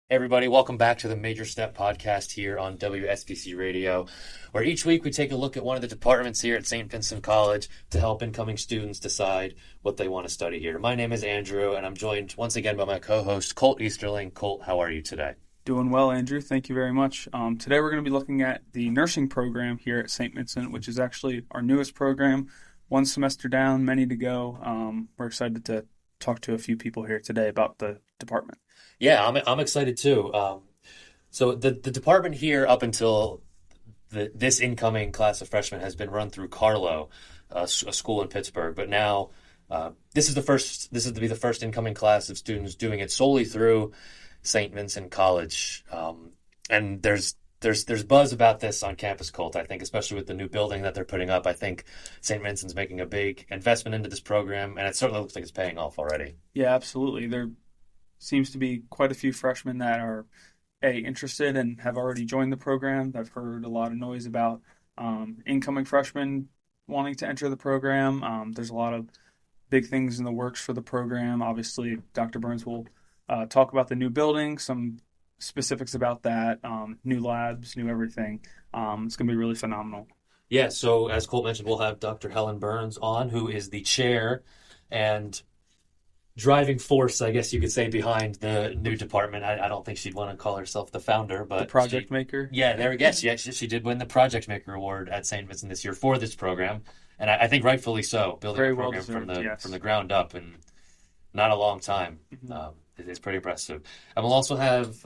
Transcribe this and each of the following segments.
Hey everybody, welcome back to the Major Step podcast here on WSBC Radio, where each week we take a look at one of the departments here at Saint Vincent College to help incoming students decide what they want to study here. My name is Andrew, and I'm joined once again by my co-host, Colt Easterling. Colt, how are you today? Doing well, Andrew. Thank you very much. Today we're going to be looking at the nursing program here at Saint Vincent, which is actually our newest program. One semester down, many to go. We're excited to talk to a few people here today about the department. Yeah, I'm excited too. So the department here up until this incoming class of freshmen has been run through Carlow, a school in Pittsburgh. But now this is to be the first incoming class of students doing it solely through Saint Vincent College. And there's buzz about this on campus, Colt, I think, especially with the new building that they're putting up. I think Saint Vincent's making a big investment into this program, and it certainly looks like it's paying off already. Yeah, absolutely. There seems to be quite a few freshmen that are interested and have already joined the program. I've heard a lot of noise about incoming freshmen wanting to enter the program. There's a lot of big things in the works for the program. Obviously, Dr. Burns will talk about the new building, some specifics about that, new labs, new everything. It's going to be really phenomenal. Yeah, so as Colt mentioned, we'll have Dr. Helen Burns on, who is the chair and driving force, I guess you could say, behind the new department. I don't think she'd want to call herself the founder, but the project maker. Yeah, there we go. She did win the Project Maker Award at St. Vincent this year for this program, and I think rightfully so. Building Very a program well deserved, from the ground up in not a long time. It is pretty impressive. And we'll also have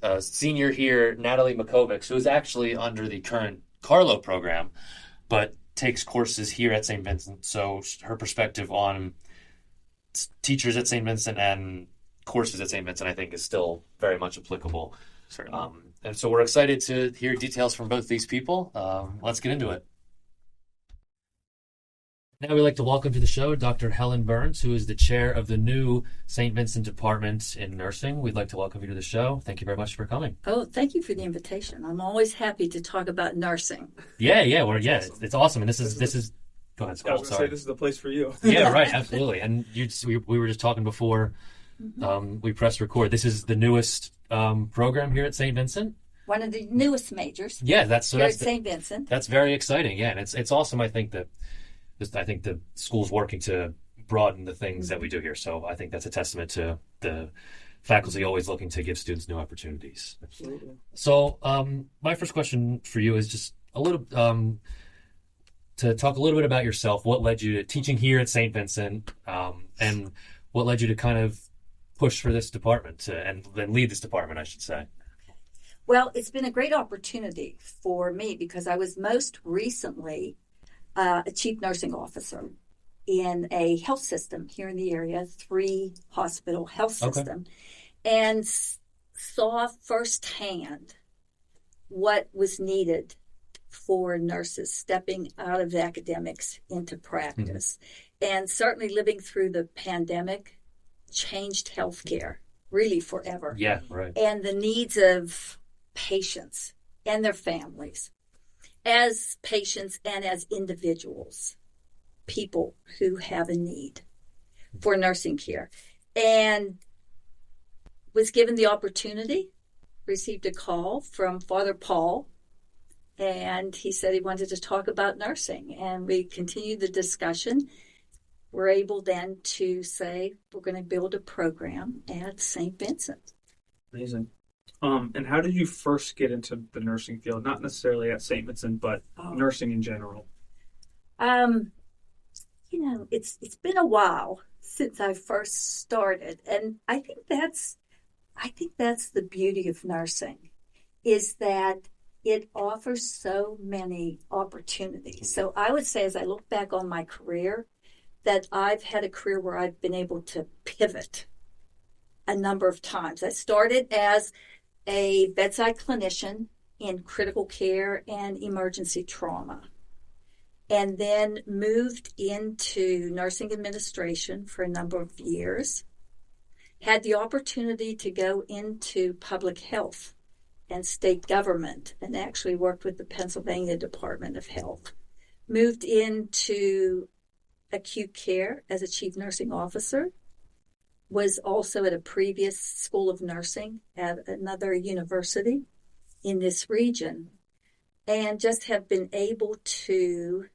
a senior here, Natalie Makovics, who is actually under the current Carlow program, but takes courses here at St. Vincent. So her perspective on teachers at St. Vincent and courses at St. Vincent, I think, is still very much applicable. Certainly. And so we're excited to hear details from both these people. Let's get into it. Now we'd like to welcome to the show Dr. Helen Burns, who is the chair of the new St. Vincent Department in Nursing. We'd like to welcome you to the show. Thank you very much for coming. Oh, thank you for the invitation. I'm always happy to talk about nursing. It's awesome. And this is. Go ahead, Scott. I was going to say this is the place for you. Yeah, right. Absolutely. And we were just talking before we pressed record. This is the newest program here at St. Vincent. One of the newest majors. Yeah, that's St. Vincent. That's very exciting. Yeah, and it's awesome. I think the school's working to broaden the things that we do here. So I think that's a testament to the faculty always looking to give students new opportunities. Absolutely. So my first question for you is just a little to talk a little bit about yourself. What led you to teaching here at St. Vincent, and what led you to kind of push for this department and then lead this department, I should say? Well, it's been a great opportunity for me because I was most recently a chief nursing officer in a health system here in the area, 3-hospital health system, and saw firsthand what was needed for nurses stepping out of academics into practice. And certainly living through the pandemic changed healthcare really forever. Yeah, right. And the needs of patients and their families as patients and as individuals, people who have a need for nursing care. And was given the opportunity, received a call from Father Paul, and he said he wanted to talk about nursing. And we continued the discussion. We're able then to say we're going to build a program at St. Vincent. Amazing. And how did you first get into the nursing field? Not necessarily at St. Vincent, but nursing in general. It's been a while since I first started, and I think that's the beauty of nursing, is that it offers so many opportunities. So I would say, as I look back on my career, that I've had a career where I've been able to pivot a number of times. I started as a bedside clinician in critical care and emergency trauma, and then moved into nursing administration for a number of years. Had the opportunity to go into public health and state government, and actually worked with the Pennsylvania Department of Health. Moved into acute care as a chief nursing officer, was also at a previous school of nursing at another university in this region, and just have been able to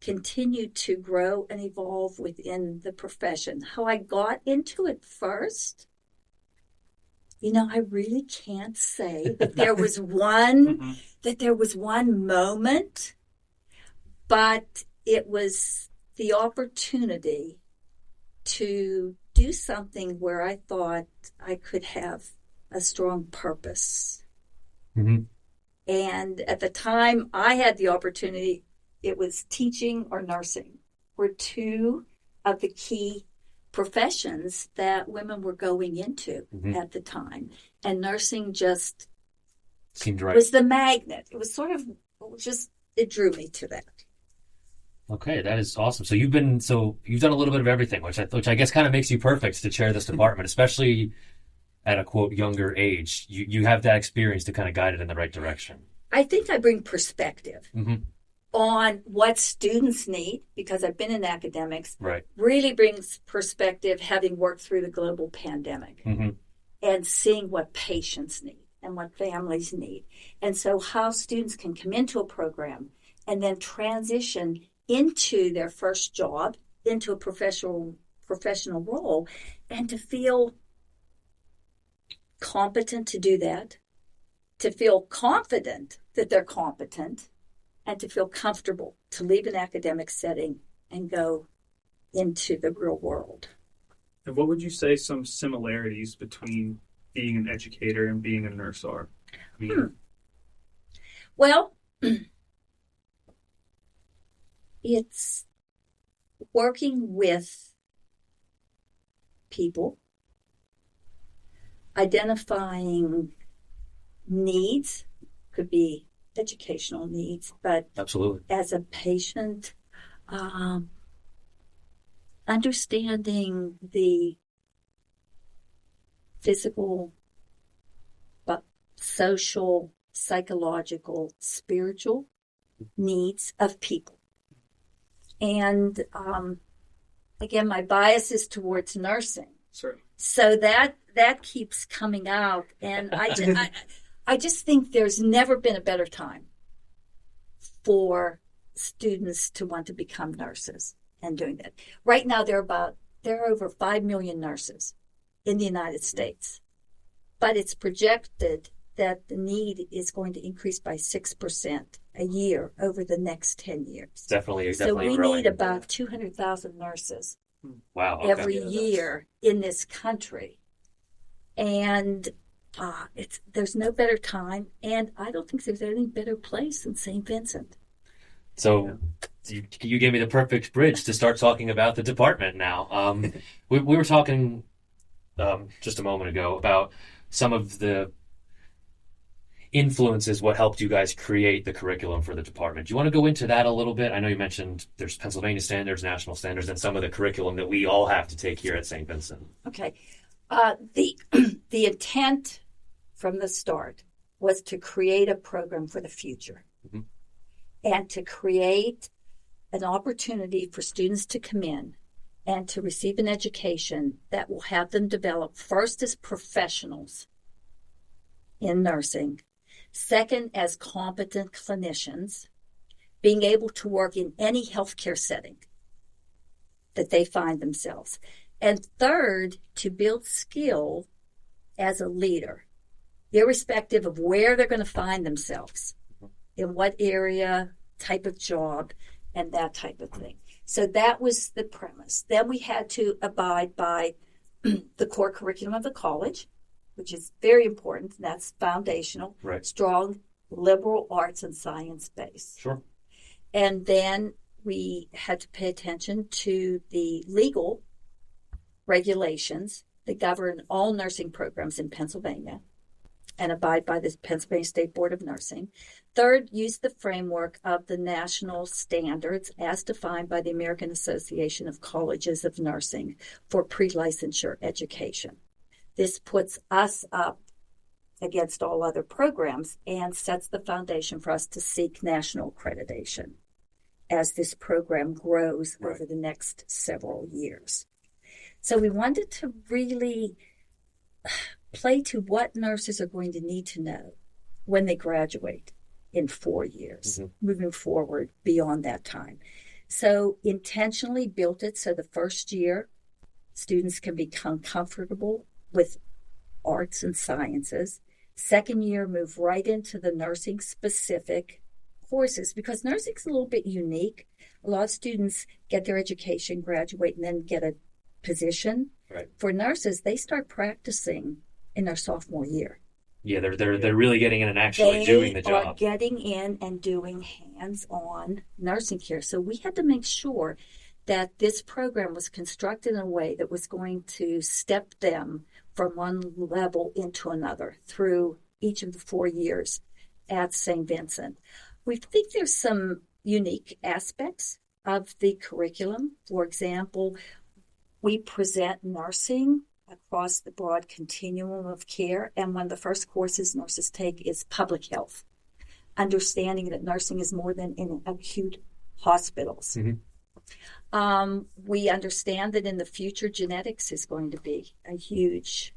continue to grow and evolve within the profession. How I got into it first, I really can't say that there was one moment, but it was the opportunity to do something where I thought I could have a strong purpose. Mm-hmm. And at the time I had the opportunity, it was teaching or nursing were two of the key professions that women were going into at the time. And nursing just seemed right. Was the magnet. It was it drew me to that. Okay, that is awesome. So you've done a little bit of everything, which I guess kind of makes you perfect to chair this department, especially at a quote younger age. You have that experience to kind of guide it in the right direction. I think I bring perspective on what students need, because I've been in academics. Right. Really brings perspective, having worked through the global pandemic and seeing what patients need and what families need. And so how students can come into a program and then transition into their first job, into a professional role, and to feel competent to do that, to feel confident that they're competent, and to feel comfortable to leave an academic setting and go into the real world. And what would you say some similarities between being an educator and being a nurse are? Well, it's working with people, identifying needs, could be educational needs, but absolutely, as a patient, understanding the physical, but social, psychological, spiritual needs of people. And again, my bias is towards nursing. Certainly. So that keeps coming out, and I just think there's never been a better time for students to want to become nurses and doing that. Right now, there are over 5 million nurses in the United States, but it's projected that the need is going to increase by 6% a year over the next 10 years. Definitely So we growing. need about 200,000 nurses every year in this country. And there's no better time, and I don't think there's any better place than Saint Vincent. So you gave me the perfect bridge to start talking about the department now. We were talking just a moment ago about some of the influences, what helped you guys create the curriculum for the department. Do you want to go into that a little bit? I know you mentioned there's Pennsylvania standards, national standards, and some of the curriculum that we all have to take here at Saint Vincent. Okay. The intent from the start was to create a program for the future and to create an opportunity for students to come in and to receive an education that will have them develop first as professionals in nursing, second as competent clinicians, being able to work in any healthcare setting that they find themselves, and third, to build skill as a leader, irrespective of where they're going to find themselves, in what area, type of job, and that type of thing. So that was the premise. Then we had to abide by the core curriculum of the college, which is very important. That's foundational, right. Strong liberal arts and science base. Sure. And then we had to pay attention to the legal regulations that govern all nursing programs in Pennsylvania and abide by the Pennsylvania State Board of Nursing. Third, use the framework of the national standards as defined by the American Association of Colleges of Nursing for pre-licensure education. This puts us up against all other programs and sets the foundation for us to seek national accreditation as this program grows over the next several years. So we wanted to really play to what nurses are going to need to know when they graduate in 4 years, moving forward beyond that time. So intentionally built it so the first year students can become comfortable with arts and sciences. Second year, move right into the nursing specific courses because nursing's a little bit unique. A lot of students get their education, graduate, and then get a position. Right. For nurses, they start practicing in their sophomore year. Yeah, they're really getting in and actually doing the job. They are getting in and doing hands-on nursing care. So we had to make sure that this program was constructed in a way that was going to step them from one level into another through each of the 4 years at Saint Vincent. We think there's some unique aspects of the curriculum. For example, we present nursing across the broad continuum of care, and one of the first courses nurses take is public health, understanding that nursing is more than in acute hospitals. We understand that in the future, genetics is going to be a huge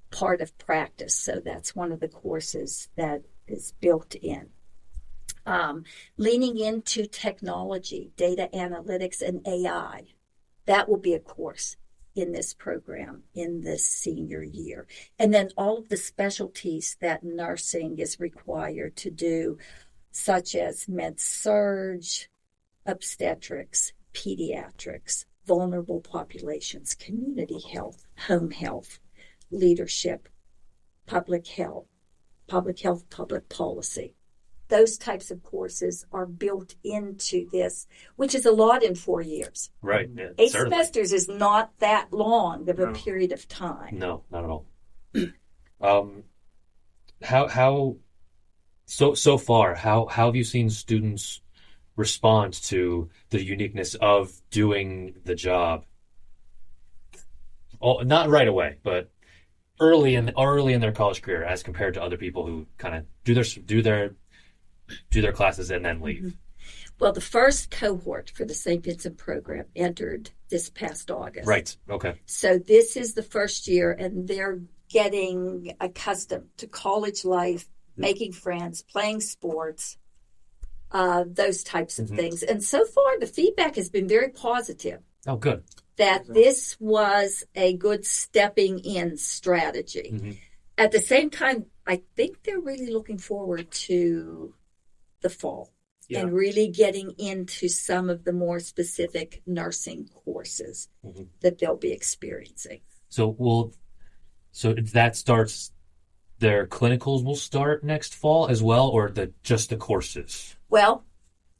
part of practice. So that's one of the courses that is built in. Leaning into technology, data analytics, and AI. That will be a course in this program in this senior year. And then all of the specialties that nursing is required to do, such as med-surg, obstetrics, pediatrics, vulnerable populations, community health, home health, leadership, public health, public policy. Those types of courses are built into this, which is a lot in 4 years. Right. Yeah, 8 certainly. semesters is not that long of a period of time. No, not at all. So far, how have you seen students respond to the uniqueness of doing the job? Oh, not right away, but early in their college career, as compared to other people who kind of do their classes and then leave. Well, the first cohort for the St. Vincent program entered this past August. Right. Okay. So this is the first year, and they're getting accustomed to college life, making friends, playing sports, those types of things. And so far, the feedback has been very positive. Oh, good. That this was a good stepping in strategy. At the same time, I think they're really looking forward to the fall and really getting into some of the more specific nursing courses that they'll be experiencing. So that starts, their clinicals will start next fall as well, or just the courses? Well,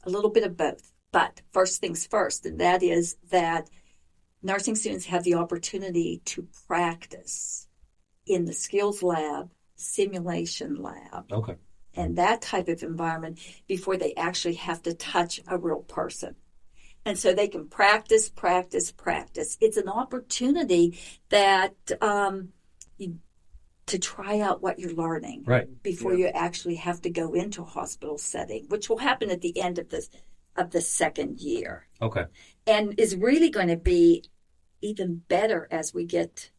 a little bit of both. But first things first, and that is that nursing students have the opportunity to practice in the skills lab, simulation lab, and that type of environment before they actually have to touch a real person. And so they can practice. It's an opportunity that to try out what you're learning before you actually have to go into a hospital setting, which will happen at the end of the second year. Okay. And is really going to be even better as we get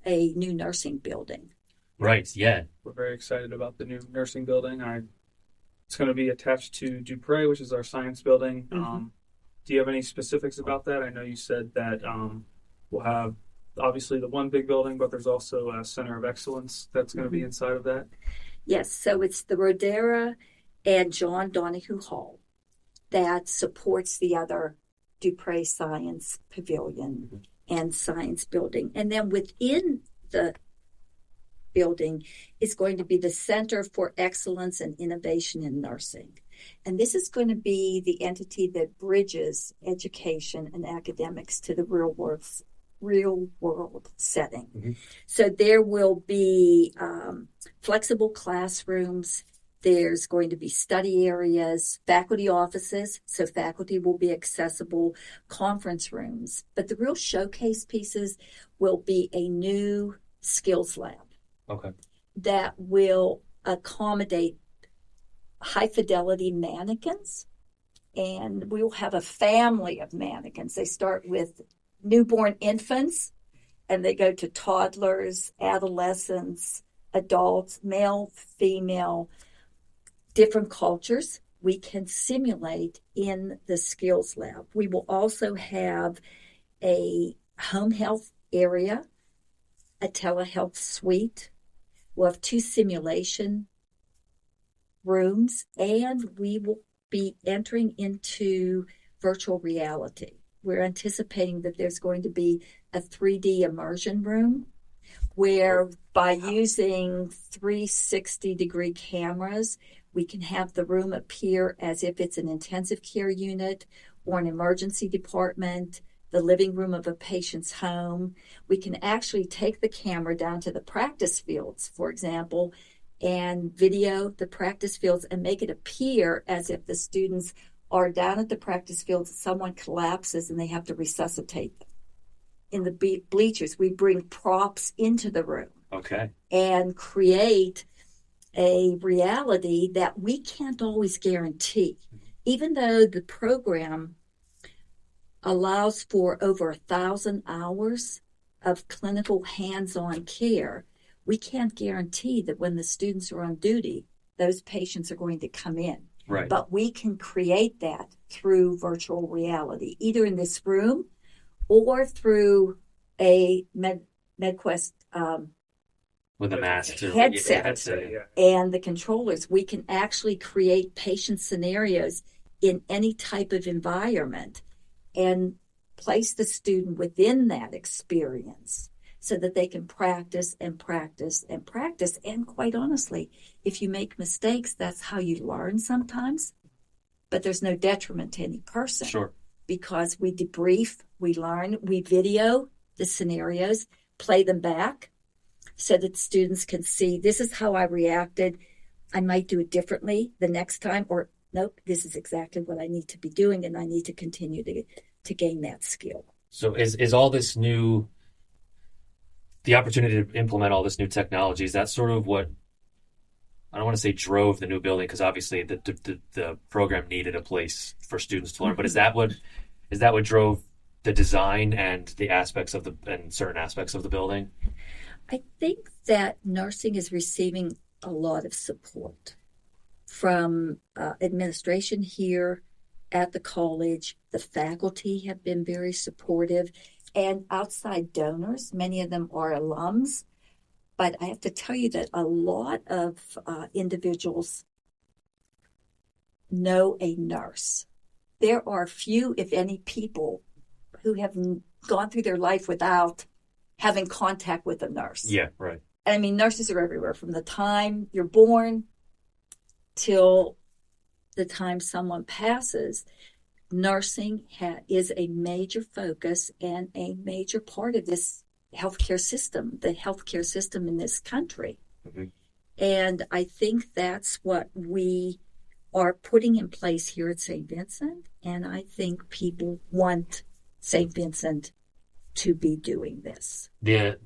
a new nursing building. Right, yeah. We're very excited about the new nursing building. It's going to be attached to Dupre, which is our science building. Do you have any specifics about that? I know you said that we'll have obviously the one big building, but there's also a center of excellence that's going to be inside of that. Yes, so it's the Rodera and John Donahue Hall that supports the other Dupre Science Pavilion and Science Building. And then within the building is going to be the Center for Excellence and Innovation in Nursing. And this is going to be the entity that bridges education and academics to the real world setting. So there will be flexible classrooms. There's going to be study areas, faculty offices, so faculty will be accessible, conference rooms. But the real showcase pieces will be a new skills lab that will accommodate high-fidelity mannequins. And we will have a family of mannequins. They start with newborn infants, and they go to toddlers, adolescents, adults, male, female, different cultures. We can simulate in the skills lab. We will also have a home health area, a telehealth suite. We'll have 2 simulation rooms, and we will be entering into virtual reality. We're anticipating that there's going to be a 3D immersion room where, by using 360-degree cameras, we can have the room appear as if it's an intensive care unit or an emergency department, the living room of a patient's home. We can actually take the camera down to the practice fields, for example, and video the practice fields and make it appear as if the students are down at the practice fields, someone collapses and they have to resuscitate them. In the bleachers, we bring props into the room. Okay. And create a reality that we can't always guarantee. Even though the program allows for over 1,000 hours of clinical hands-on care, we can't guarantee that when the students are on duty, those patients are going to come in. Right. But we can create that through virtual reality, either in this room or through a MedQuest with a mask headset and the controllers. We can actually create patient scenarios in any type of environment and place the student within that experience so that they can practice and practice and practice. And quite honestly, if you make mistakes, that's how you learn sometimes. But there's no detriment to any person. Sure. Because we debrief, we learn, we video the scenarios, play them back so that students can see, this is how I reacted. I might do it differently the next time, or nope, this is exactly what I need to be doing, and I need to continue to gain that skill. So is all this new, the opportunity to implement all this new technology, is that sort of what, I don't want to say drove the new building, because obviously the program needed a place for students to learn, but is that what drove the design and the aspects of and certain aspects of the building? I think that nursing is receiving a lot of support from administration here at the college. The faculty have been very supportive, and outside donors. Many of them are alums. But I have to tell you that a lot of individuals know a nurse. There are few, if any, people who have gone through their life without having contact with a nurse. Yeah, right. I mean, nurses are everywhere from the time you're born till the time someone passes. Nursing is a major focus and a major part of this healthcare system, the healthcare system in this country. Mm-hmm. And I think that's what we are putting in place here at Saint Vincent. And I think people want Saint Vincent to be doing this. The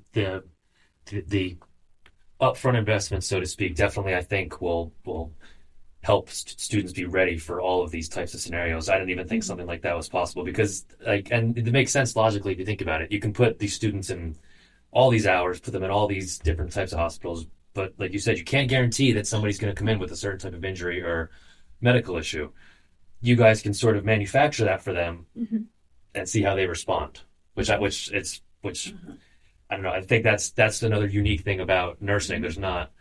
upfront investment, so to speak, definitely I think will help students be ready for all of these types of scenarios. I didn't even think something like that was possible because, and it makes sense logically if you think about it. You can put these students in all these hours, put them in all these different types of hospitals, but like you said, you can't guarantee that somebody's going to come in with a certain type of injury or medical issue. You guys can sort of manufacture that for them mm-hmm. and see how they respond. Which mm-hmm. I don't know. I think that's another unique thing about nursing. There's not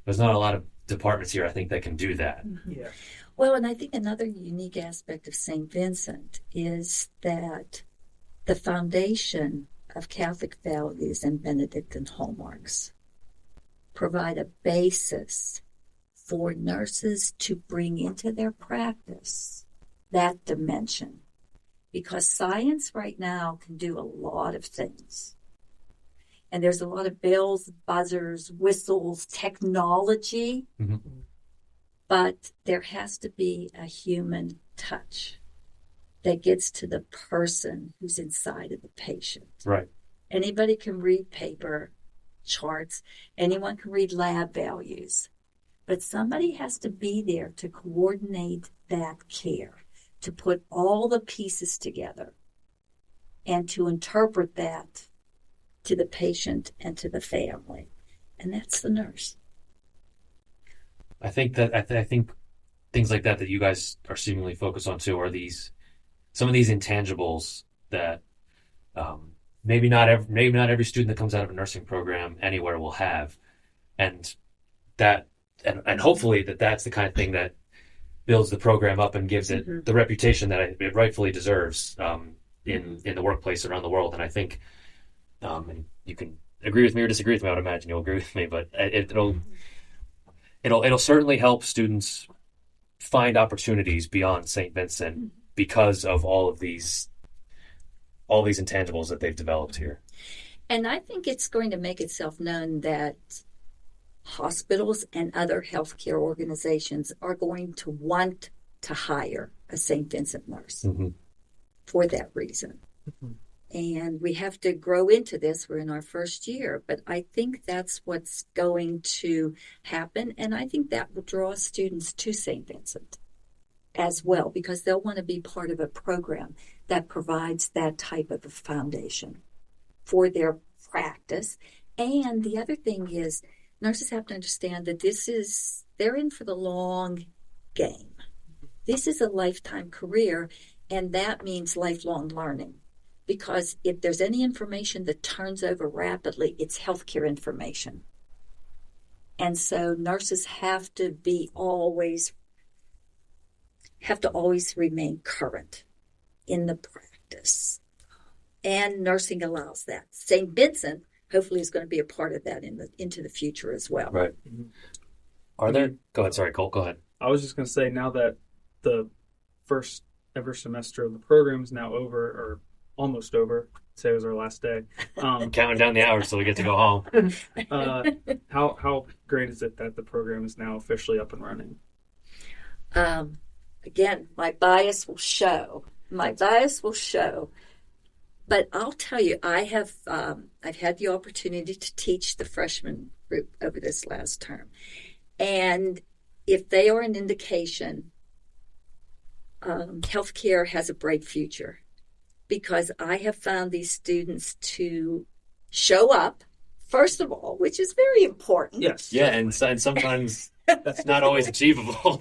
a lot of departments here, I think, that can do that. Mm-hmm. Yeah. Well, and I think another unique aspect of St. Vincent is that the foundation of Catholic values and Benedictine hallmarks provide a basis for nurses to bring into their practice that dimension. Because science right now can do a lot of things. And there's a lot of bells, buzzers, whistles, technology. Mm-hmm. But there has to be a human touch that gets to the person who's inside of the patient. Right. Anybody can read paper charts. Anyone can read lab values. But somebody has to be there to coordinate that care, to put all the pieces together and to interpret that to the patient and to the family. And that's the nurse. I think that I think things like that you guys are seemingly focused on too are some of these intangibles that maybe not every student that comes out of a nursing program anywhere will have, and hopefully that's the kind of thing that builds the program up and gives it the reputation that it rightfully deserves in the workplace around the world. And I think, and you can agree with me or disagree with me. I would imagine you'll agree with me, but it'll certainly help students find opportunities beyond Saint Vincent because of all these intangibles that they've developed here. And I think it's going to make itself known that hospitals and other healthcare organizations are going to want to hire a Saint Vincent nurse for that reason. And we have to grow into this. We're in our first year, but I think that's what's going to happen. And I think that will draw students to St. Vincent as well, because they'll want to be part of a program that provides that type of a foundation for their practice. And the other thing is, nurses have to understand that they're in for the long game. This is a lifetime career, and that means lifelong learning. Because if there's any information that turns over rapidly, it's healthcare information. And so nurses have to always remain current in the practice. And nursing allows that. St. Vincent hopefully is going to be a part of that into the future as well. Right. Go ahead. Sorry, Colt, go ahead. I was just going to say, now that the first ever semester of the program is now over, or almost over, say it was our last day. Counting down the hours till we get to go home. How great is it that the program is now officially up and running? Again, my bias will show. But I'll tell you, I've had the opportunity to teach the freshman group over this last term. And if they are an indication, healthcare has a bright future. Because I have found these students to show up, first of all, which is very important. Yes. Yeah, and sometimes that's not always achievable.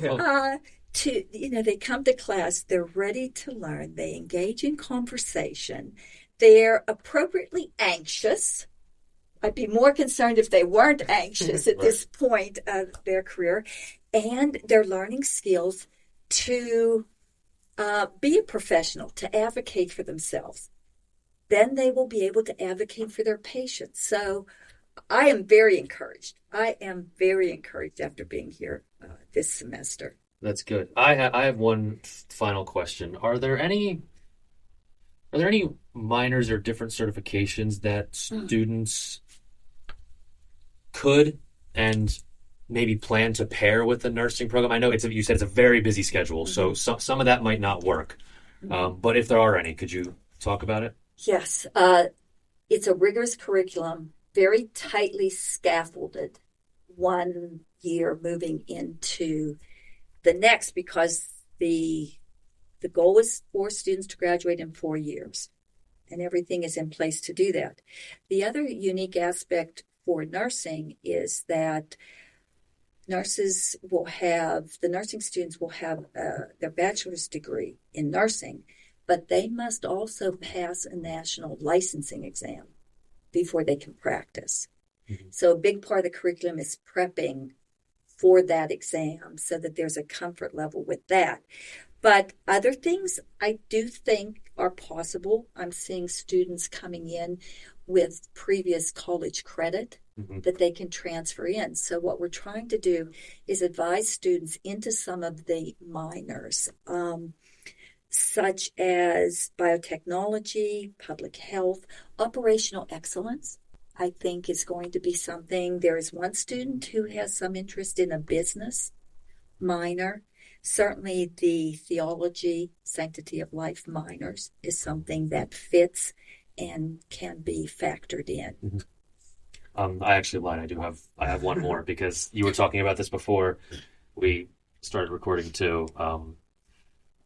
They come to class, they're ready to learn, they engage in conversation, they're appropriately anxious. I'd be more concerned if they weren't anxious at this point of their career, and they're learning skills to be a professional, to advocate for themselves. Then they will be able to advocate for their patients. So I am very encouraged. After being here this semester. That's good. I have one final question. Are there any minors or different certifications that students could and maybe plan to pair with the nursing program? I know you said it's a very busy schedule, so some of that might not work. But if there are any, could you talk about it? Yes. It's a rigorous curriculum, very tightly scaffolded, 1 year moving into the next, because the goal is for students to graduate in 4 years, and everything is in place to do that. The other unique aspect for nursing is that the nursing students will have their bachelor's degree in nursing, but they must also pass a national licensing exam before they can practice. So a big part of the curriculum is prepping for that exam so that there's a comfort level with that. But other things I do think are possible. I'm seeing students coming in with previous college credit that they can transfer in. So what we're trying to do is advise students into some of the minors, such as biotechnology, public health, operational excellence. I think is going to be something. There is one student who has some interest in a business minor. Certainly the theology, sanctity of life minors is something that fits and can be factored in. I actually lied. I have one more, because you were talking about this before we started recording too. I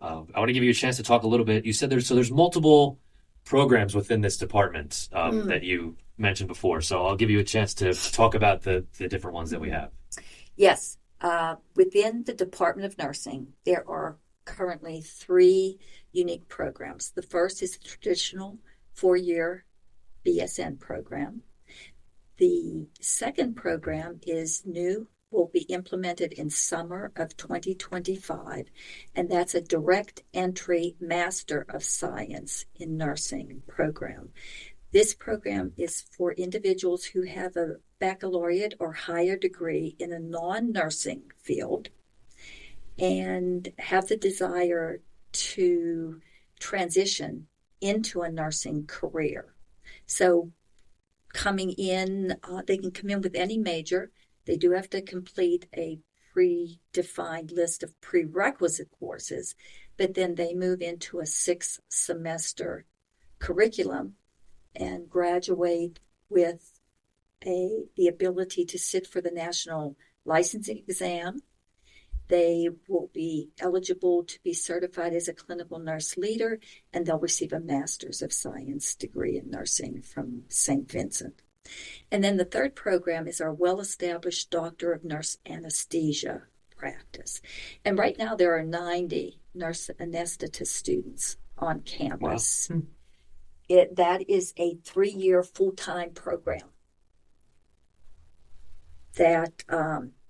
want to give you a chance to talk a little bit. You said there's multiple programs within this department that you mentioned before. So I'll give you a chance to talk about the different ones that we have. Yes. Within the Department of Nursing, there are currently 3 unique programs. The first is the traditional 4-year BSN program. The second program is new, will be implemented in summer of 2025, and that's a direct entry Master of Science in Nursing program. This program is for individuals who have a baccalaureate or higher degree in a non-nursing field and have the desire to transition into a nursing career. So coming in, they can come in with any major. They do have to complete a predefined list of prerequisite courses, but then they move into a 6-semester curriculum and graduate with the ability to sit for the national licensing exam. They will be eligible to be certified as a clinical nurse leader, and they'll receive a Master's of Science degree in nursing from Saint Vincent. And then the third program is our well-established Doctor of Nurse Anesthesia practice. And right now there are 90 nurse anesthetist students on campus. Wow. That is a 3-year full-time program that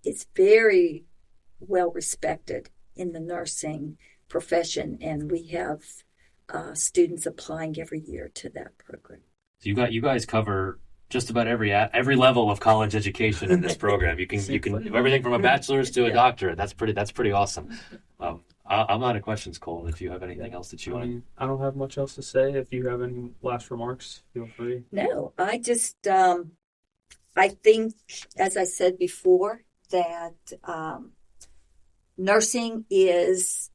is very well respected in the nursing profession, and we have students applying every year to that program. So you guys cover just about every level of college education in this program. You can do everything from a bachelor's to a doctorate. That's pretty awesome. I'm out of questions, Colt. If you have anything else that you want, I don't have much else to say. If you have any last remarks, feel free. No, I just I think, as I said before, that nursing is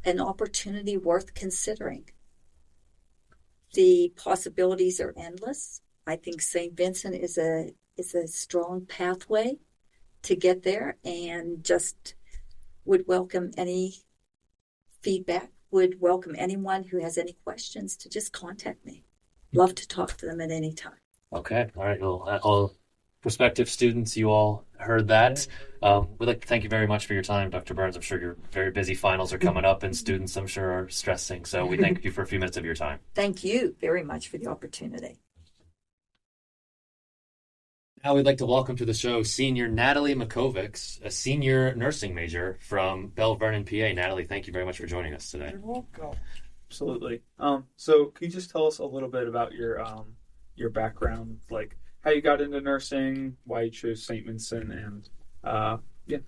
an opportunity worth considering. The possibilities are endless. I think Saint Vincent is a strong pathway to get there, and just would welcome any feedback, would welcome anyone who has any questions to just contact me. Love to talk to them at any time. Okay. All right. Well, all prospective students, you all heard that. We'd like to thank you very much for your time, Dr. Burns. I'm sure your very busy finals are coming up, and students, I'm sure, are stressing. So we thank you for a few minutes of your time. Thank you very much for the opportunity. Now we'd like to welcome to the show Senior Natalie Makovics, a senior nursing major from Belle Vernon, PA. Natalie, thank you very much for joining us today. You're welcome. Absolutely. So can you just tell us a little bit about your background, like how you got into nursing, why you chose St. Vincent, and yeah.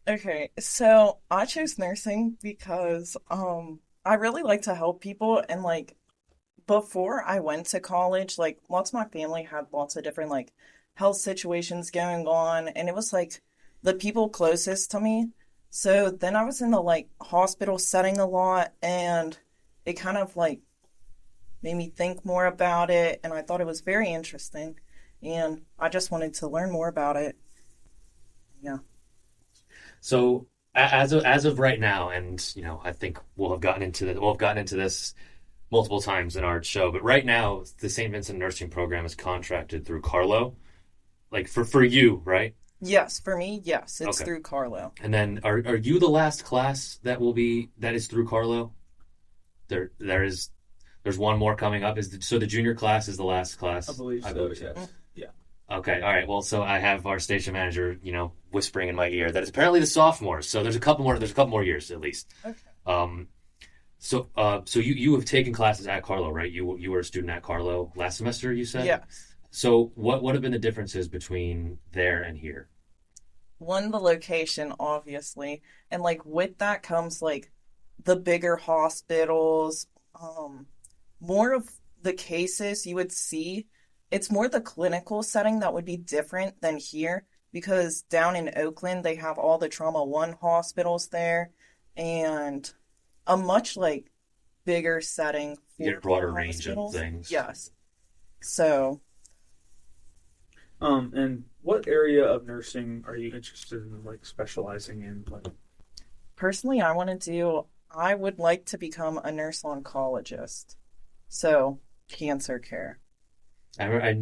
Okay, so I chose nursing because I really like to help people, and like before I went to college, like lots of my family had lots of different like health situations going on, and it was like the people closest to me. So then I was in the like hospital setting a lot, and it kind of like made me think more about it, and I thought it was very interesting, and I just wanted to learn more about it. Yeah. So as of right now, and I think we'll have gotten into this multiple times in our show, but right now the St. Vincent nursing program is contracted through Carlow. Like for you, right? Yes, for me, yes. It's okay. Through Carlow. And then are you the last class that is through Carlow? There's one more coming up. So the junior class is the last class? I believe so, yes. Yeah. Okay, all right. Well, so I have our station manager, whispering in my ear that it's apparently the sophomores. So there's a couple more years at least. Okay. So you have taken classes at Carlow, right? You were a student at Carlow last semester, you said? Yes. So what have been the differences between there and here? One, the location, obviously. And like with that comes like the bigger hospitals, more of the cases you would see. It's more the clinical setting that would be different than here, because down in Oakland, they have all the Trauma 1 hospitals there, and a much like bigger setting. You get a broader range of things. Yes. So. And what area of nursing are you interested in, like, specializing in? Like, personally, I would like to become a nurse oncologist. So, cancer care. I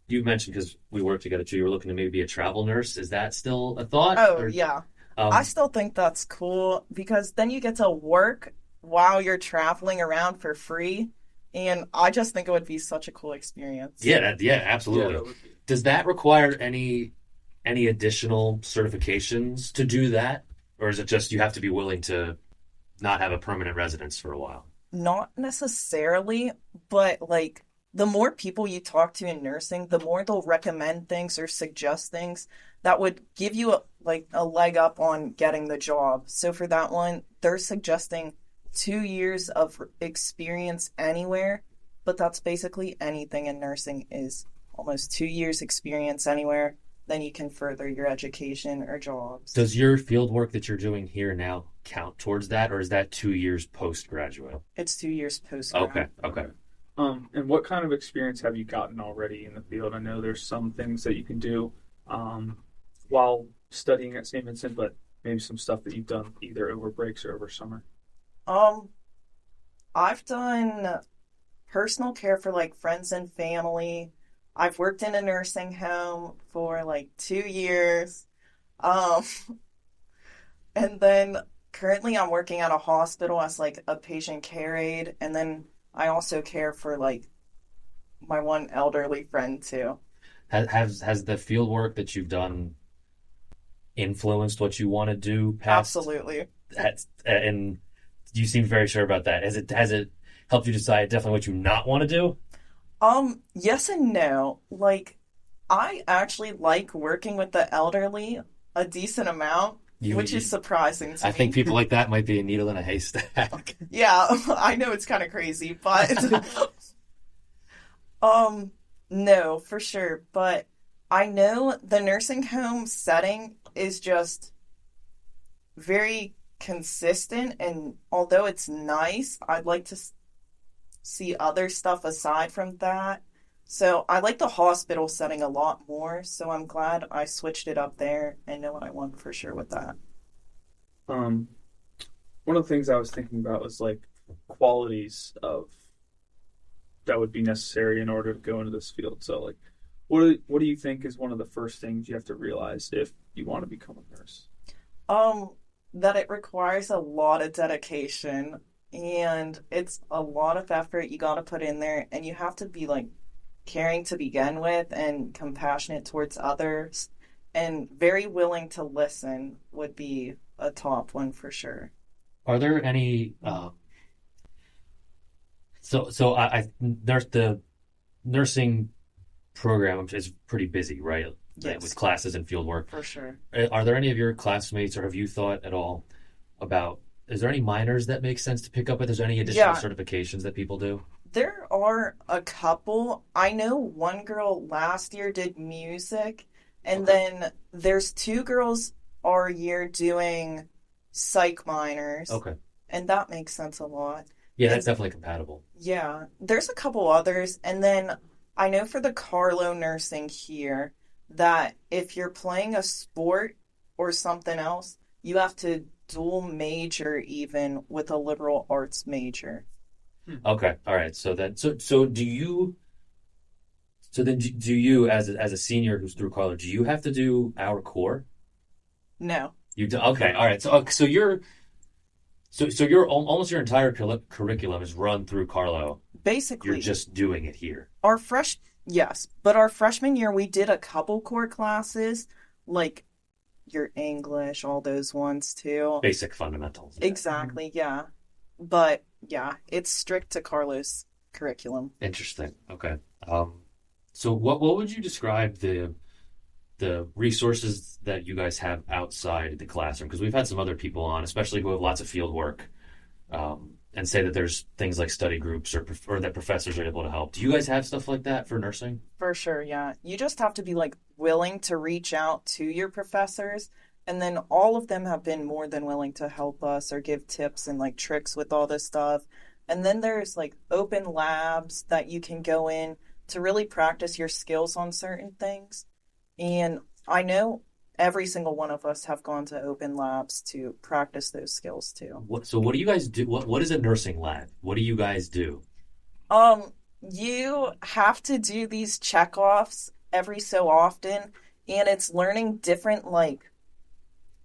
you mentioned because we worked together too. You were looking to maybe be a travel nurse. Is that still a thought? Oh, Or yeah. I still think that's cool because then you get to work while you're traveling around for free. And I just think it would be such a cool experience. yeah, absolutely. Yeah, that would be. Does that require any additional certifications to do that, or is it just you have to be willing to not have a permanent residence for a while? Not necessarily, but like the more people you talk to in nursing, the more they'll recommend things or suggest things that would give you a leg up on getting the job. So for that one, they're suggesting 2 years of experience anywhere, but that's basically anything in nursing is almost 2 years experience anywhere. Then you can further your education or jobs. Does your field work that you're doing here now count towards that, or is that 2 years postgraduate? It's 2 years post. Okay. And what kind of experience have you gotten already in the field? I know there's some things that you can do while studying at Saint Vincent, but maybe some stuff that you've done either over breaks or over summer. I've done personal care for like friends and family. I've worked in a nursing home for like 2 years. Um, and then currently I'm working at a hospital as like a patient care aide. And then I also care for like my one elderly friend too. Has the field work that you've done influenced what you want to do past? Absolutely. And you seem very sure about that. Has it helped you decide definitely what you not want to do? Yes and no. Like, I actually like working with the elderly a decent amount, which is surprising to me. I think people like that might be a needle in a haystack. Yeah, I know it's kind of crazy, but no, for sure. But I know the nursing home setting is just very consistent, and although it's nice, I'd like to see other stuff aside from that. So I like the hospital setting a lot more, so I'm glad I switched it up there and know what I want for sure with that. One of the things I was thinking about was like qualities of that would be necessary in order to go into this field. So like what do you think is one of the first things you have to realize if you want to become a nurse? That it requires a lot of dedication and it's a lot of effort you got to put in there, and you have to be like caring to begin with and compassionate towards others and very willing to listen would be a top one for sure. Are there any the nursing program is pretty busy, right? Yes. With classes and field work. For sure. Are there any of your classmates, or have you thought at all about, is there any minors that make sense to pick up with? Is there any additional certifications that people do? There are a couple. I know one girl last year did music, and then there's two girls our year doing psych minors. Okay. And that makes sense a lot. Yeah, that's definitely compatible. Yeah. There's a couple others, and then I know for the Carlow nursing here that if you're playing a sport or something else, you have to dual major even with a liberal arts major. Okay, all right. So do you as a senior who's through Carlow, do you have to do our core? No. You do. Okay, all right. So you're almost your entire curriculum is run through Carlow. Basically, you're just doing it here. Yes, but our freshman year we did a couple core classes like your English, all those ones too. Basic fundamentals. Exactly, yeah. But yeah, it's strict to Carlow's curriculum. Interesting. Okay. So what would you describe the resources that you guys have outside the classroom? Because we've had some other people on, especially who have lots of field work, and say that there's things like study groups or that professors are able to help. Do you guys have stuff like that for nursing? For sure, yeah. You just have to be like willing to reach out to your professors, and then all of them have been more than willing to help us or give tips and like tricks with all this stuff. And then there's like open labs that you can go in to really practice your skills on certain things. And I know every single one of us have gone to open labs to practice those skills too. So what do you guys do? What is a nursing lab? What do you guys do? You have to do these checkoffs every so often, and it's learning different like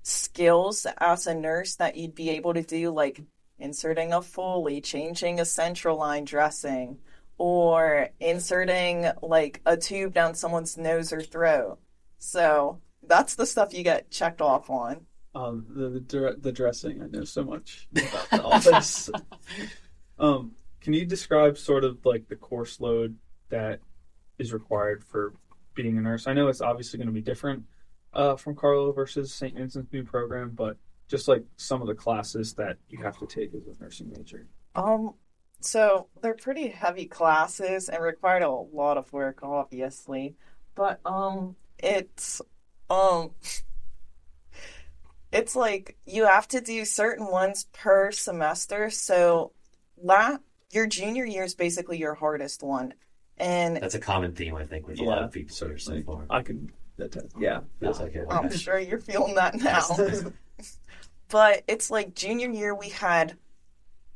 skills as a nurse that you'd be able to do, like inserting a Foley, changing a central line dressing, or inserting like a tube down someone's nose or throat. So that's the stuff you get checked off on. The dressing, I know so much about all this. Can you describe sort of like the course load that is required for being a nurse? I know it's obviously going to be different from Carlow versus Saint Vincent's new program, but just like some of the classes that you have to take as a nursing major. So they're pretty heavy classes and require a lot of work, obviously. But it's it's like you have to do certain ones per semester. So your junior year is basically your hardest one. And That's a common theme, I think, with a lot of people so far. I can attest. Yeah. Feels like it. I'm sure you're feeling that now. But it's like junior year, we had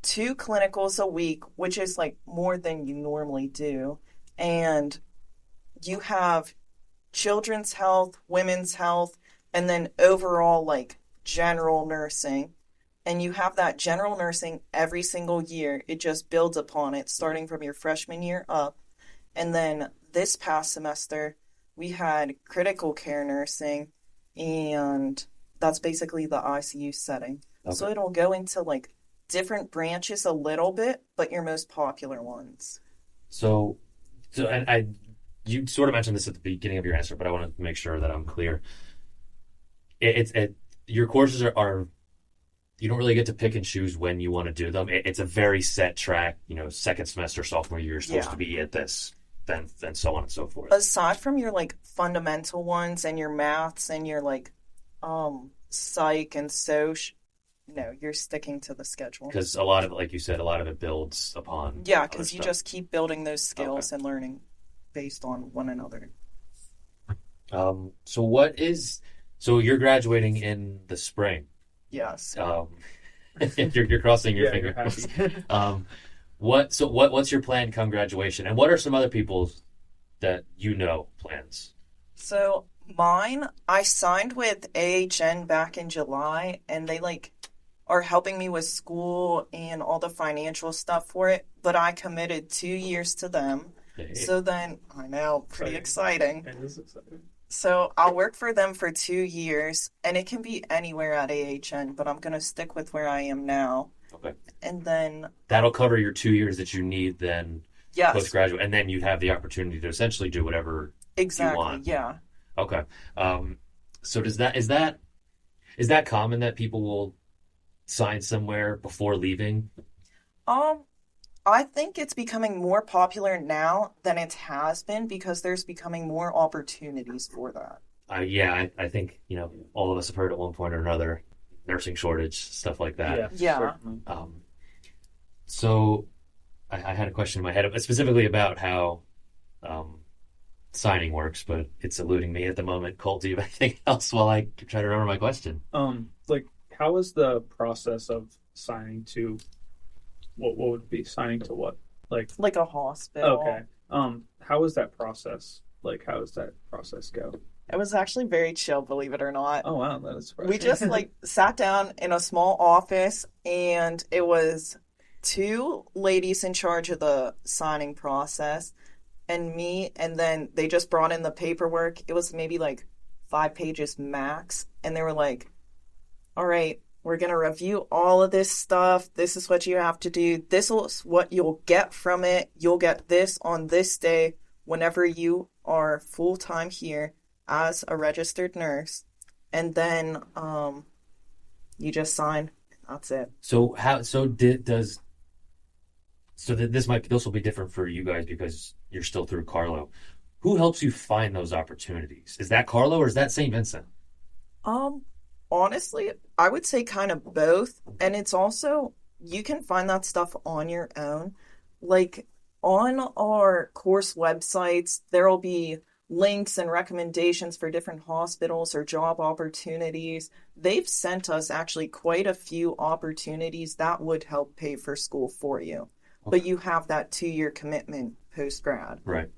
2 clinicals a week, which is like more than you normally do. And you have children's health, women's health, and then overall like general nursing. And you have that general nursing every single year. It just builds upon it, starting from your freshman year up. And then this past semester, we had critical care nursing, and that's basically the ICU setting. Okay. So it'll go into like different branches a little bit, but your most popular ones. So and you sort of mentioned this at the beginning of your answer, but I want to make sure that I'm clear. Your courses are you don't really get to pick and choose when you want to do them. It's a very set track. Second semester, sophomore year, you're supposed to be at this, then so on and so forth. Aside from your like fundamental ones and your maths and your like psych and soc, no, you're sticking to the schedule. Because a lot of, like you said, a lot of it builds upon. Yeah, because you just keep building those skills and learning based on one another. So you're graduating in the spring. Yes. You're crossing your fingers. What's your plan come graduation, and what are some other people's that plans? So mine, I signed with AHN back in July, and they are helping me with school and all the financial stuff for it. But I committed 2 years to them. Hey. So then I know, pretty exciting. It is exciting. So I'll work for them for 2 years, and it can be anywhere at AHN, but I'm going to stick with where I am now. Okay. And then that'll cover your 2 years that you need then postgraduate, and then you'd have the opportunity to essentially do whatever you want. Yeah. Okay. So is that common that people will sign somewhere before leaving? I think it's becoming more popular now than it has been because there's becoming more opportunities for that. I think, all of us have heard at one point or another, nursing shortage, stuff like that. Yeah. So I had a question in my head specifically about how signing works, but it's eluding me at the moment. Colt, do you have anything else while I try to remember my question? How is the process of signing to... What would it be? Signing to what? Like a hospital. Okay. How was that process? How does that process go? It was actually very chill, believe it or not. Oh wow, that is surprising. We just sat down in a small office, and it was 2 ladies in charge of the signing process and me, and then they just brought in the paperwork. It was maybe 5 pages max, and they were like, all right, we're going to review all of this stuff. This is what you have to do. This is what you'll get from it. You'll get this on this day whenever you are full-time here as a registered nurse. And then you just sign. That's it. So this will be different for you guys because you're still through Carlow. Who helps you find those opportunities? Is that Carlow or is that Saint Vincent? Honestly, I would say kind of both. And it's also, you can find that stuff on your own. On our course websites, there will be links and recommendations for different hospitals or job opportunities. They've sent us actually quite a few opportunities that would help pay for school for you. Okay. But you have that 2-year commitment post-grad. Right.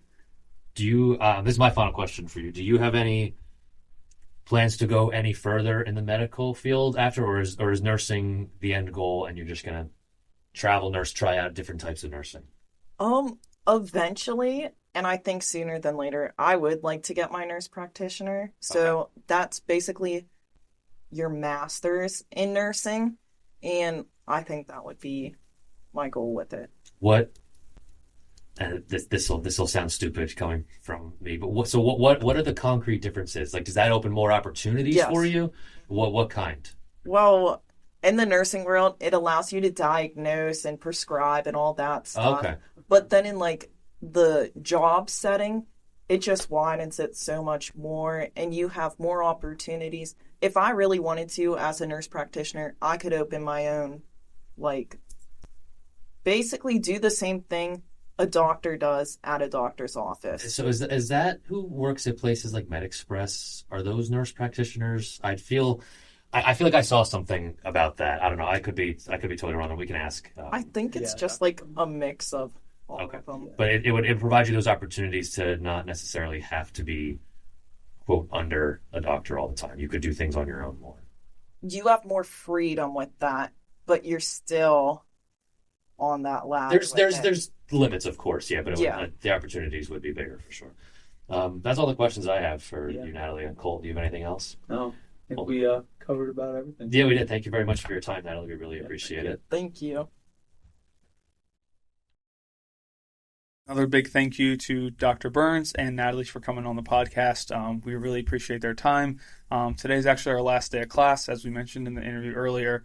Do you, this is my final question for you. Do you have any plans to go any further in the medical field after, or is nursing the end goal and you're just going to travel nurse, try out different types of nursing? Eventually, and I think sooner than later, I would like to get my nurse practitioner. So that's basically your master's in nursing, and I think that would be my goal with it. What? This will sound stupid coming from me, but what are the concrete differences? Like, does that open more opportunities for you? What kind? Well, in the nursing world, it allows you to diagnose and prescribe and all that stuff. Okay. But then in like the job setting, it just widens it so much more, and you have more opportunities. If I really wanted to, as a nurse practitioner, I could open my own, like, basically do the same thing a doctor does at a doctor's office. So is that who works at places like MedExpress? Are those nurse practitioners? I feel like I saw something about that. I don't know. I could be totally wrong. We can ask. I think it's just like a mix of all of them. But it would provide you those opportunities to not necessarily have to be, quote, under a doctor all the time. You could do things on your own more. You have more freedom with that, but you're still on that ladder. There's limits, of course, but the opportunities would be bigger for sure. That's all the questions I have for you, Natalie and Colt. Do you have anything else? No, I think we covered about everything. Yeah, we did. Thank you very much for your time, Natalie. We really appreciate it. Thank you. Another big thank you to Dr. Burns and Natalie for coming on the podcast. We really appreciate their time. Today's actually our last day of class, as we mentioned in the interview earlier.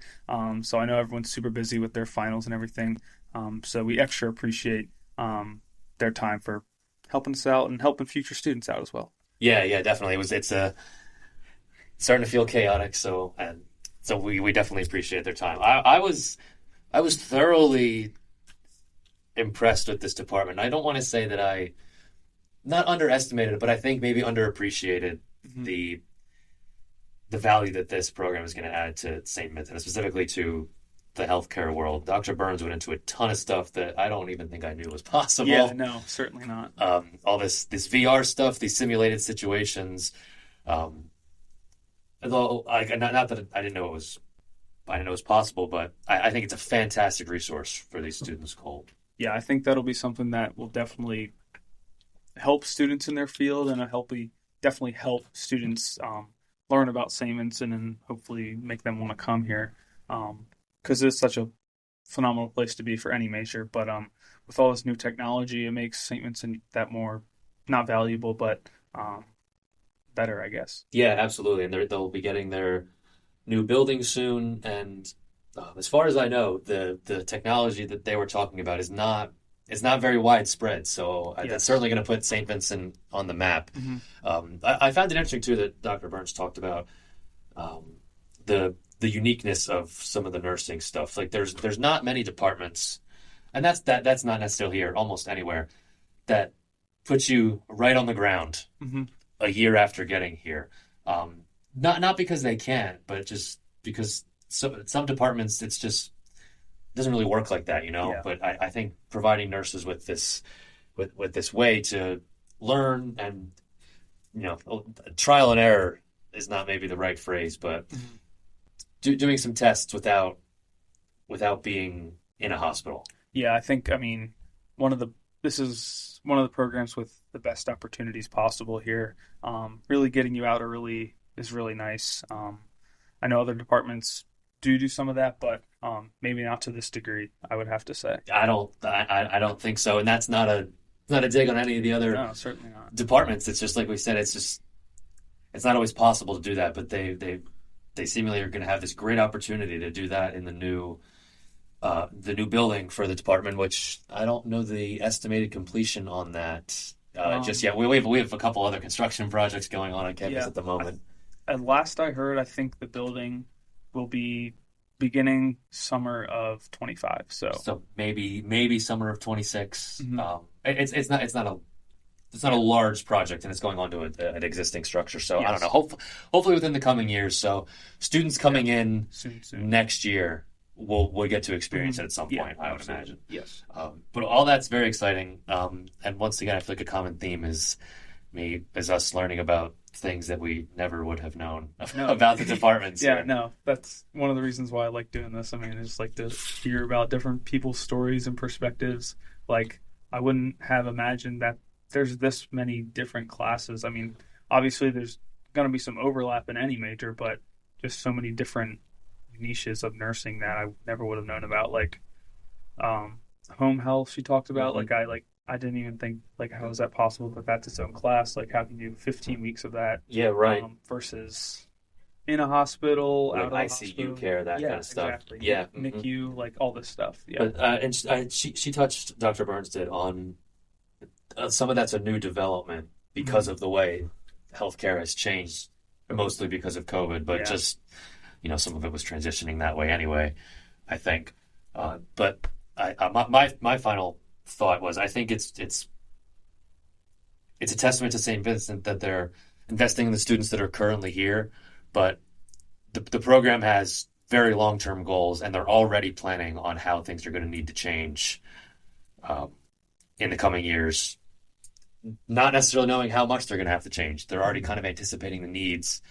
So I know everyone's super busy with their finals and everything. So we extra appreciate their time for helping us out and helping future students out as well. Yeah, definitely. It's starting to feel chaotic. So we definitely appreciate their time. I was thoroughly impressed with this department. I don't want to say that I not underestimated it, but I think maybe underappreciated the value that this program is going to add to Saint Vincent, and specifically to the healthcare world. Dr. Burns went into a ton of stuff that I don't even think I knew was possible. Yeah, no, certainly not. All this VR stuff, these simulated situations. Although, not that I didn't know it was possible, but I think it's a fantastic resource for these students, Colt. Yeah, I think that'll be something that will definitely help students in their field, and definitely help students learn about St. Vincent and hopefully make them want to come here, because it's such a phenomenal place to be for any major. But with all this new technology, it makes St. Vincent that more, not valuable, but better, I guess. Yeah, absolutely. And they'll be getting their new building soon, and as far as I know, the technology that they were talking about is not very widespread. So that's certainly going to put St. Vincent on the map. I found it interesting too that Dr. Burns talked about the uniqueness of some of the nursing stuff. Like there's not many departments, and that's not necessarily here, almost anywhere, that puts you right on the ground a year after getting here. Not because they can't, but just because some departments it doesn't really work like that, Yeah. But I think providing nurses with this way to learn, and trial and error is not maybe the right phrase, but doing some tests without being in a hospital. Yeah, I think this is one of the programs with the best opportunities possible here. Really getting you out early is really nice. I know other departments do some of that, but maybe not to this degree, I would have to say. I don't think so, and that's not a dig on any of the other certainly not. departments. It's just like we said, it's not always possible to do that, but they seemingly are going to have this great opportunity to do that in the new building for the department, which I don't know the estimated completion on that just yet. We have a couple other construction projects going on campus at the moment. At last I heard, I think the building will be beginning summer of 25. So maybe summer of 26. It's not it's not a large project, and it's going on to an existing structure. So I don't Yes. know. Hopefully within the coming years. So students coming in Soon. next year will get to experience it at some Yeah, point. I would absolutely. imagine. Yes. But all that's very exciting. And once again, I feel like a common theme is us learning about things that we never would have known about the departments. Yeah, here. no, that's one of the reasons why I like doing this. I mean, I just like to hear about different people's stories and perspectives. Like, I wouldn't have imagined that there's this many different classes. I mean, obviously there's going to be some overlap in any major, but just so many different niches of nursing that I never would have known about. Like, home health she talked about. Mm-hmm. I didn't even think, like, how is that possible, but that's its own class. Like, how can you do 15 weeks of that Yeah, right. versus in a hospital, Like out of a ICU hospital. care, that kind of stuff. Exactly. Yeah. NICU, like all this stuff. Yeah. But and she touched, Dr. Burns did, on some of that's a new development because of the way healthcare has changed, mostly because of COVID. But just some of it was transitioning that way anyway, I think. But my final thought was, I think it's a testament to Saint Vincent that they're investing in the students that are currently here, but the program has very long-term goals, and they're already planning on how things are going to need to change in the coming years, not necessarily knowing how much they're going to have to change. They're already kind of anticipating the needs,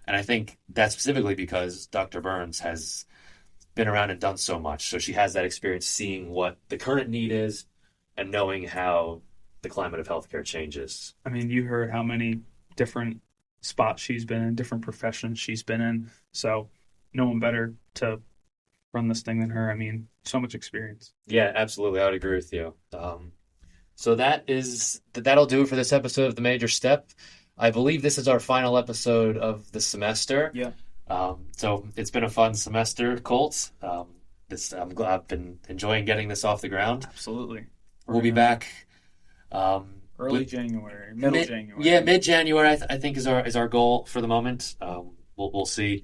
and I think that's specifically because Dr. Burns has been around and done so much, so she has that experience seeing what the current need is and knowing how the climate of healthcare changes. I mean, you heard how many different spots she's been in, different professions she's been in. So no one better to run this thing than her. I mean, so much experience. Yeah, absolutely. I would agree with you. So that'll do it for this episode of The Major Step. I believe this is our final episode of the semester. Yeah. So it's been a fun semester, Colt. I'm glad I've been enjoying getting this off the ground. Absolutely. We'll be back Early with- January, middle January. Yeah, mid-January I think is our goal for the moment. We'll see.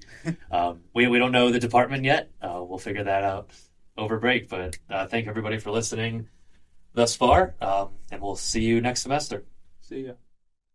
We don't know the department yet. We'll figure that out over break. But thank everybody for listening thus far, and we'll see you next semester. See ya.